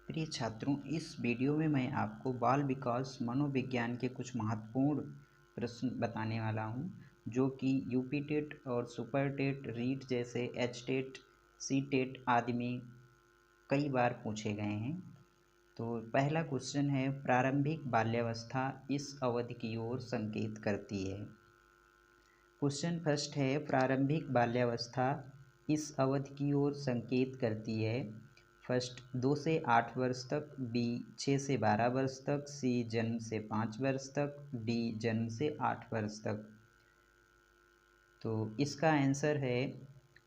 प्रिय छात्रों, इस वीडियो में मैं आपको बाल विकास मनोविज्ञान के कुछ महत्वपूर्ण प्रश्न बताने वाला हूं, जो कि यूपी टेट और सुपर टेट, रीट जैसे एच टेट, सी टेट आदि में कई बार पूछे गए हैं। तो पहला क्वेश्चन है, प्रारंभिक बाल्यावस्था इस अवधि की ओर संकेत करती है। क्वेश्चन फर्स्ट है, प्रारंभिक बाल्यावस्था इस अवधि की ओर संकेत करती है। फर्स्ट 2 से 8 वर्ष तक, बी 6 से 12 वर्ष तक, सी जन्म से 5 वर्ष तक, डी जन्म से 8 वर्ष तक। तो इसका आंसर है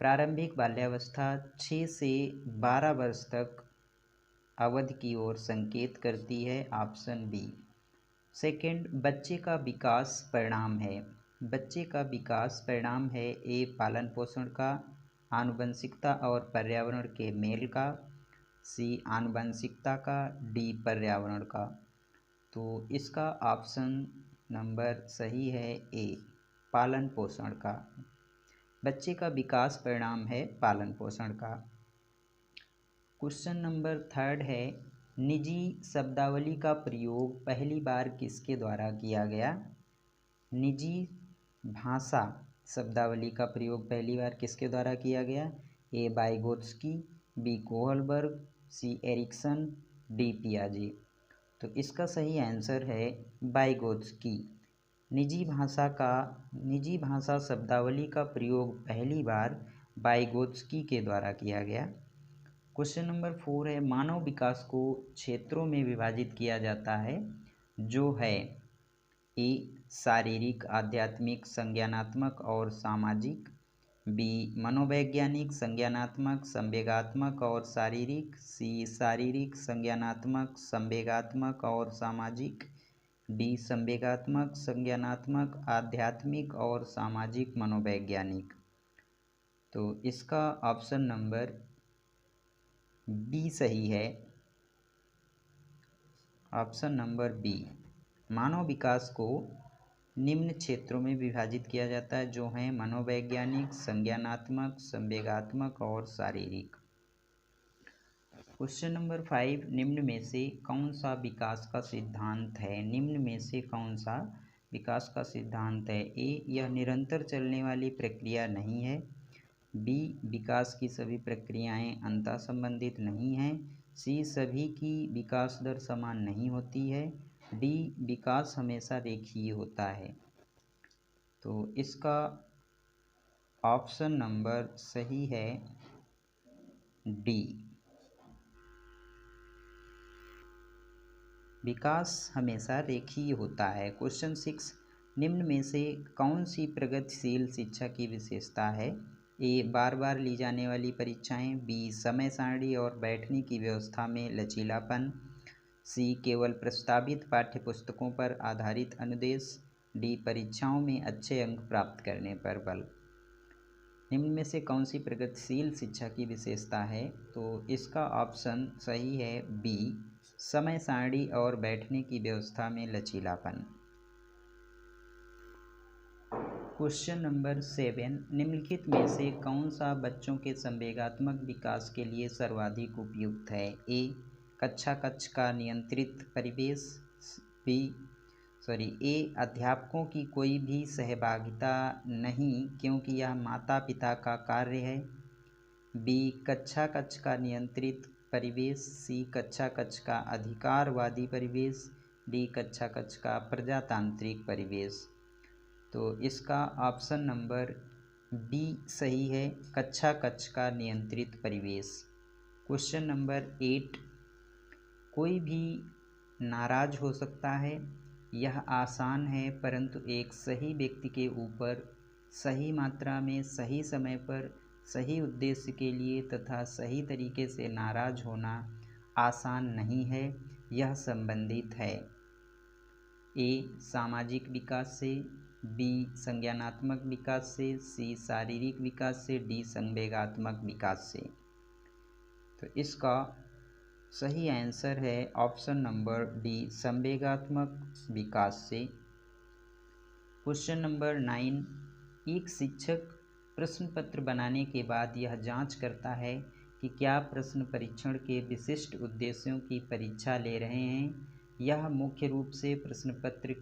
प्रारंभिक बाल्यावस्था 6 से 12 वर्ष तक अवधि की ओर संकेत करती है, ऑप्शन बी। सेकंड, बच्चे का विकास परिणाम है। बच्चे का विकास परिणाम है ए पालन पोषण का, आनुवंशिकता और पर्यावरण के मेल का, सी आनुवंशिकता का, डी पर्यावरण का। तो इसका ऑप्शन नंबर सही है ए पालन पोषण का। बच्चे का विकास परिणाम है पालन पोषण का। क्वेश्चन नंबर थर्ड है, निजी शब्दावली का प्रयोग पहली बार किसके द्वारा किया गया। निजी भाषा शब्दावली का प्रयोग पहली बार किसके द्वारा किया गया। ए वाइगोत्स्की, बी कोहलबर्ग, सी एरिक्सन, डी पियाजे। तो इसका सही आंसर है वाइगोत्स्की। निजी भाषा शब्दावली का प्रयोग पहली बार वाइगोत्स्की के द्वारा किया गया। क्वेश्चन नंबर 4 है, मानव विकास को क्षेत्रों में विभाजित किया जाता है, जो है ए शारीरिक, आध्यात्मिक, संज्ञानात्मक और सामाजिक, बी मनोवैज्ञानिक, संज्ञानात्मक, संवेगात्मक और शारीरिक, सी शारीरिक, संज्ञानात्मक, संवेगात्मक और सामाजिक, डी संवेगात्मक, संज्ञानात्मक, आध्यात्मिक और सामाजिक मनोवैज्ञानिक। तो इसका ऑप्शन नंबर बी सही है, ऑप्शन नंबर बी। मानव विकास को निम्न क्षेत्रों में विभाजित किया जाता है, जो हैं मनोवैज्ञानिक, संज्ञानात्मक, संवेगात्मक और शारीरिक। क्वेश्चन नंबर 5, निम्न में से कौन सा विकास का सिद्धांत है। निम्न में से कौन सा विकास का सिद्धांत है। ए यह निरंतर चलने वाली प्रक्रिया नहीं है, बी विकास की सभी प्रक्रियाएं अंतः संबंधित नहीं हैं, सी सभी की विकास दर समान नहीं होती है, डी विकास हमेशा रेखीय होता है। तो इसका ऑप्शन नंबर सही है डी, विकास हमेशा रेखीय होता है। क्वेश्चन 6, निम्न में से कौन सी प्रगतिशील शिक्षा की विशेषता है। ए बार बार ली जाने वाली परीक्षाएं, बी समय सारणी और बैठने की व्यवस्था में लचीलापन, सी केवल प्रस्तावित पाठ्यपुस्तकों पर आधारित अनुदेश, डी परीक्षाओं में अच्छे अंक प्राप्त करने पर बल। निम्न में से कौन सी प्रगतिशील शिक्षा की विशेषता है। तो इसका ऑप्शन सही है बी समय सारणी और बैठने की व्यवस्था में लचीलापन। क्वेश्चन नंबर 7, निम्नलिखित में से कौन सा बच्चों के संवेगात्मक विकास के लिए सर्वाधिक उपयुक्त है। ए कक्षा कक्ष का नियंत्रित परिवेश, ए अध्यापकों की कोई भी सहभागिता नहीं क्योंकि यह माता पिता का कार्य है, बी कक्षा कक्ष का नियंत्रित परिवेश, सी कक्षा कक्ष का अधिकारवादी परिवेश, डी कक्षा कक्ष का प्रजातांत्रिक परिवेश। तो इसका ऑप्शन नंबर बी सही है, कक्षा कक्ष का नियंत्रित परिवेश। क्वेश्चन नंबर 8, कोई भी नाराज हो सकता है, यह आसान है, परंतु एक सही व्यक्ति के ऊपर सही मात्रा में, सही समय पर, सही उद्देश्य के लिए तथा सही तरीके से नाराज होना आसान नहीं है। यह संबंधित है ए सामाजिक विकास से, बी संज्ञानात्मक विकास से, सी शारीरिक विकास से, डी संवेगात्मक विकास से। तो इसका सही आंसर है ऑप्शन नंबर डी संवेगात्मक विकास से। क्वेश्चन नंबर 9, एक शिक्षक प्रश्न पत्र बनाने के बाद यह जांच करता है कि क्या प्रश्न परीक्षण के विशिष्ट उद्देश्यों की परीक्षा ले रहे हैं। यह मुख्य रूप से प्रश्न पत्र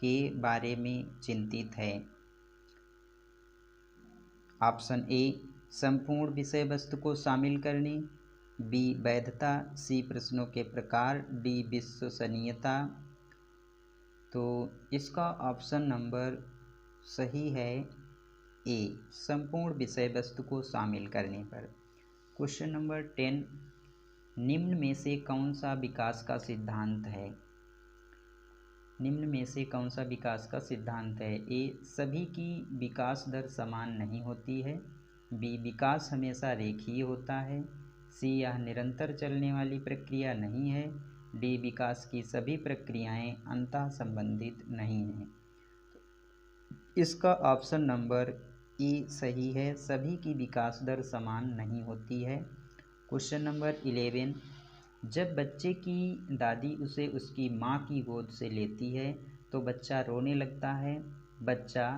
के बारे में चिंतित है। ऑप्शन ए संपूर्ण विषय वस्तु को शामिल करने, बी वैधता, सी प्रश्नों के प्रकार, डी विश्वसनीयता। तो इसका ऑप्शन नंबर सही है ए, संपूर्ण विषय वस्तु को शामिल करने पर। क्वेश्चन नंबर 10, निम्न में से कौन सा विकास का सिद्धांत है। निम्न में से कौन सा विकास का सिद्धांत है। ए सभी की विकास दर समान नहीं होती है, बी विकास हमेशा रेखीय होता है, सी यह निरंतर चलने वाली प्रक्रिया नहीं है, डी विकास की सभी प्रक्रियाएं अंतः संबंधित नहीं हैं। इसका ऑप्शन नंबर ए सही है, सभी की विकास दर समान नहीं होती है। क्वेश्चन नंबर 11, जब बच्चे की दादी उसे उसकी माँ की गोद से लेती है तो बच्चा रोने लगता है। बच्चा ...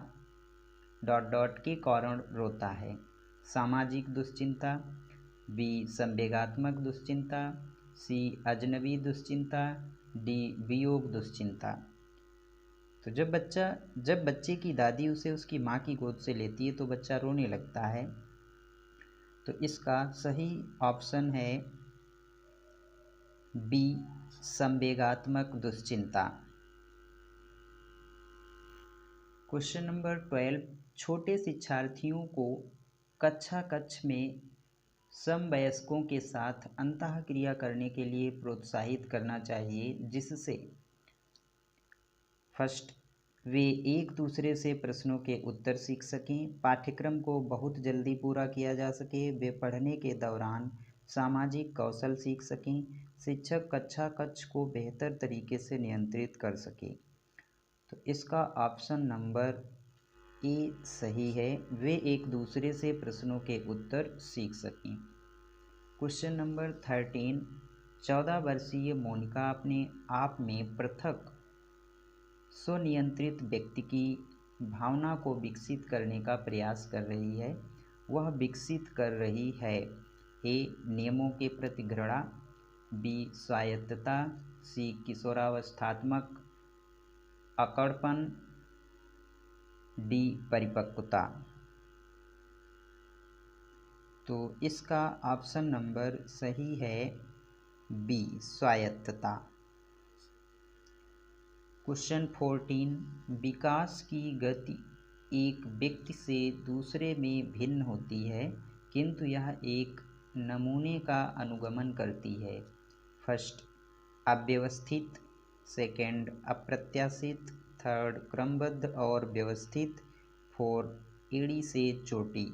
के कारण रोता है। सामाजिक दुश्चिंता, बी संवेगात्मक दुश्चिंता, सी अजनबी दुश्चिंता, डी वियोग दुश्चिंता। तो जब बच्चे की दादी उसे उसकी माँ की गोद से लेती है तो बच्चा रोने लगता है। तो इसका सही ऑप्शन है बी संवेगात्मक दुश्चिंता। क्वेश्चन नंबर 12, छोटे शिक्षार्थियों को कक्ष में समवयस्कों के साथ अंतःक्रिया करने के लिए प्रोत्साहित करना चाहिए जिससे फर्स्ट, वे एक दूसरे से प्रश्नों के उत्तर सीख सकें, पाठ्यक्रम को बहुत जल्दी पूरा किया जा सके, वे पढ़ने के दौरान सामाजिक कौशल सीख सकें, शिक्षक कक्ष को बेहतर तरीके से नियंत्रित कर सके। तो इसका ऑप्शन नंबर ए सही है, वे एक दूसरे से प्रश्नों के उत्तर सीख सकें। क्वेश्चन नंबर 13, 14 वर्षीय मोनिका अपने आप में पृथक स्वनियंत्रित व्यक्ति की भावना को विकसित करने का प्रयास कर रही है। वह विकसित कर रही है ए नियमों के प्रति घृणा, बी स्वायत्तता, सी किशोरावस्थात्मक अकड़पन, डी परिपक्वता। तो इसका ऑप्शन नंबर सही है बी स्वायत्तता। क्वेश्चन 14, विकास की गति एक व्यक्ति से दूसरे में भिन्न होती है किंतु यह एक नमूने का अनुगमन करती है। फर्स्ट, अव्यवस्थित, सेकंड अप्रत्याशित, थर्ड क्रमबद्ध और व्यवस्थित, फोर्थ एड़ी से चोटी।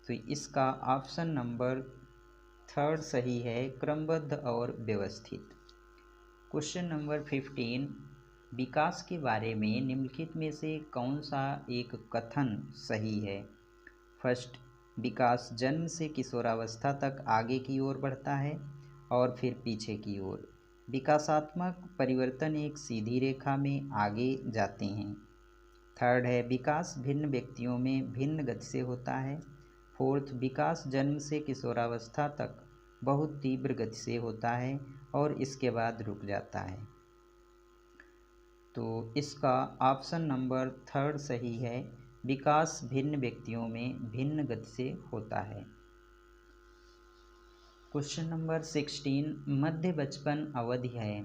तो इसका ऑप्शन नंबर थर्ड सही है, क्रमबद्ध और व्यवस्थित। क्वेश्चन नंबर 15, विकास के बारे में निम्नलिखित में से कौन सा एक कथन सही है। फर्स्ट, विकास जन्म से किशोरावस्था तक आगे की ओर बढ़ता है और फिर पीछे की ओर। विकासात्मक परिवर्तन एक सीधी रेखा में आगे जाते हैं। थर्ड है विकास भिन्न व्यक्तियों में भिन्न गति से होता है। फोर्थ, विकास जन्म से किशोरावस्था तक बहुत तीव्र गति से होता है और इसके बाद रुक जाता है। तो इसका ऑप्शन नंबर थर्ड सही है, विकास भिन्न व्यक्तियों में भिन्न गति से होता है। क्वेश्चन नंबर 16, मध्य बचपन अवधि है।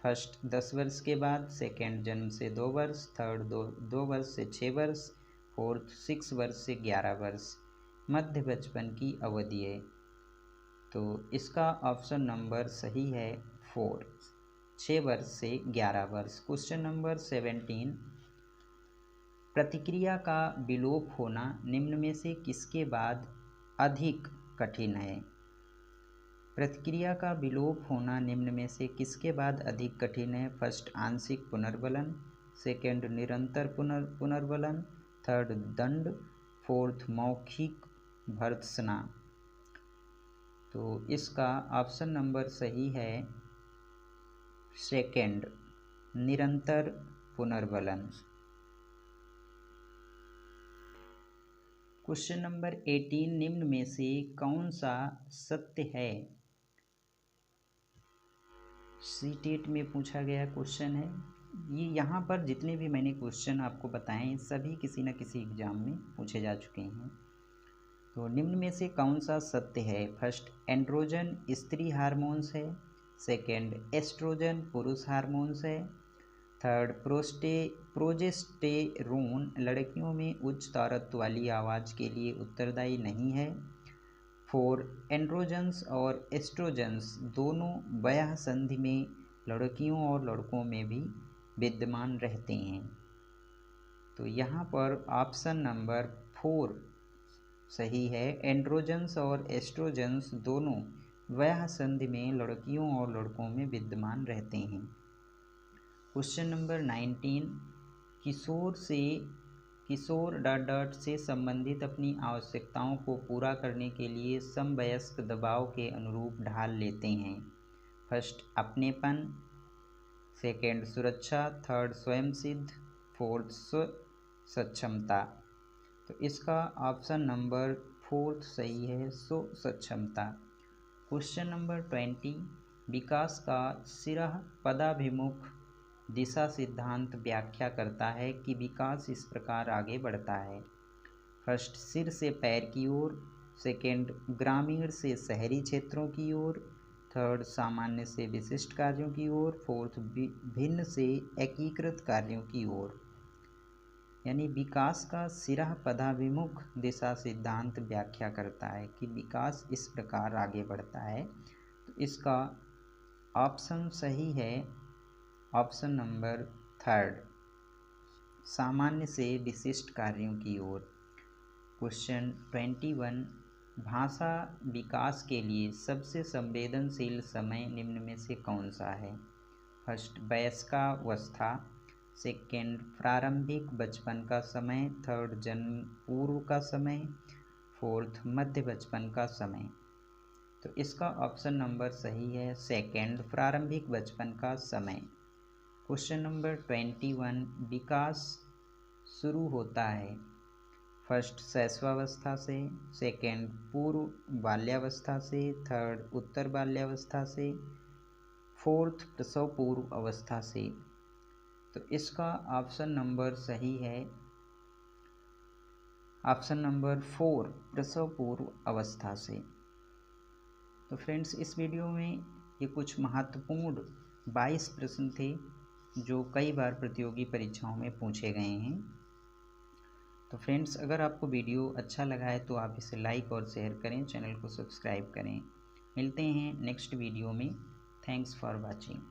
फर्स्ट 10 वर्ष के बाद, सेकंड जन्म से 2 वर्ष, थर्ड 2 वर्ष से 6 वर्ष, फोर्थ 6 वर्ष से 11 वर्ष मध्य बचपन की अवधि है। तो इसका ऑप्शन नंबर सही है 4, 6 वर्ष से 11 वर्ष। क्वेश्चन नंबर 17, प्रतिक्रिया का विलोप होना निम्न में से किसके बाद अधिक कठिन है। प्रतिक्रिया का विलोप होना निम्न में से किसके बाद अधिक कठिन है। फर्स्ट, आंशिक पुनर्वलन, सेकंड निरंतर पुनर्वलन, थर्ड दंड, फोर्थ मौखिक भर्त्सना। तो इसका ऑप्शन नंबर सही है सेकंड, निरंतर पुनर्वलन। क्वेश्चन नंबर 18, निम्न में से कौन सा सत्य है? सीटेट में पूछा गया क्वेश्चन है ये। यहाँ पर जितने भी मैंने क्वेश्चन आपको बताए सभी किसी न किसी एग्जाम में पूछे जा चुके हैं। तो निम्न में से कौन सा सत्य है? फर्स्ट, एंड्रोजन स्त्री हार्मोन्स है। सेकंड, एस्ट्रोजन पुरुष हार्मोन्स है। थर्ड, प्रोजेस्टेरोन लड़कियों में उच्च तारत्व वाली आवाज़ के लिए उत्तरदायी नहीं है। फोर, एंड्रोजन्स और एस्ट्रोजन्स दोनों वयः संधि में लड़कियों और लड़कों में भी विद्यमान रहते हैं। तो यहाँ पर ऑप्शन नंबर 4 सही है। एंड्रोजन्स और एस्ट्रोजन्स दोनों वयः संधि में लड़कियों और लड़कों में विद्यमान रहते हैं। क्वेश्चन नंबर 19, किशोर डॉट से संबंधित अपनी आवश्यकताओं को पूरा करने के लिए समवयस्क दबाव के अनुरूप ढाल लेते हैं। फर्स्ट, अपनेपन। सेकंड, सुरक्षा। थर्ड, स्वयं सिद्ध। फोर्थ, स्व सक्षमता। तो इसका ऑप्शन नंबर 4 सही है, स्व सक्षमता। क्वेश्चन नंबर 20, विकास का सिरह पदाभिमुख दिशा सिद्धांत व्याख्या करता है कि विकास इस प्रकार आगे बढ़ता है। फर्स्ट, सिर से पैर की ओर। सेकंड, ग्रामीण से शहरी क्षेत्रों की ओर। थर्ड, सामान्य से विशिष्ट कार्यों की ओर। फोर्थ, भिन्न से एकीकृत कार्यों की ओर। यानी विकास का सिरह पदाभिमुख दिशा सिद्धांत व्याख्या करता है कि विकास इस प्रकार आगे बढ़ता है। तो इसका ऑप्शन सही है, ऑप्शन नंबर 3, सामान्य से विशिष्ट कार्यों की ओर। क्वेश्चन 21, भाषा विकास के लिए सबसे संवेदनशील समय निम्न में से कौन सा है? फर्स्ट, वयस्कावस्था। सेकेंड, प्रारंभिक बचपन का समय। थर्ड, जन्म पूर्व का समय। फोर्थ, मध्य बचपन का समय। तो इसका ऑप्शन नंबर सही है, सेकेंड, प्रारंभिक बचपन का समय। क्वेश्चन नंबर 21, विकास शुरू होता है फर्स्ट, शैशवावस्था से। सेकेंड, पूर्व बाल्यावस्था से। थर्ड, उत्तर बाल्यावस्था से। फोर्थ, प्रसव पूर्व अवस्था से। तो इसका ऑप्शन नंबर सही है, ऑप्शन नंबर 4, प्रसव पूर्व अवस्था से। तो फ्रेंड्स, इस वीडियो में ये कुछ महत्वपूर्ण 22 प्रश्न थे जो कई बार प्रतियोगी परीक्षाओं में पूछे गए हैं। तो फ्रेंड्स, अगर आपको वीडियो अच्छा लगा है तो आप इसे लाइक और शेयर करें, चैनल को सब्सक्राइब करें। मिलते हैं नेक्स्ट वीडियो में। Thanks for watching.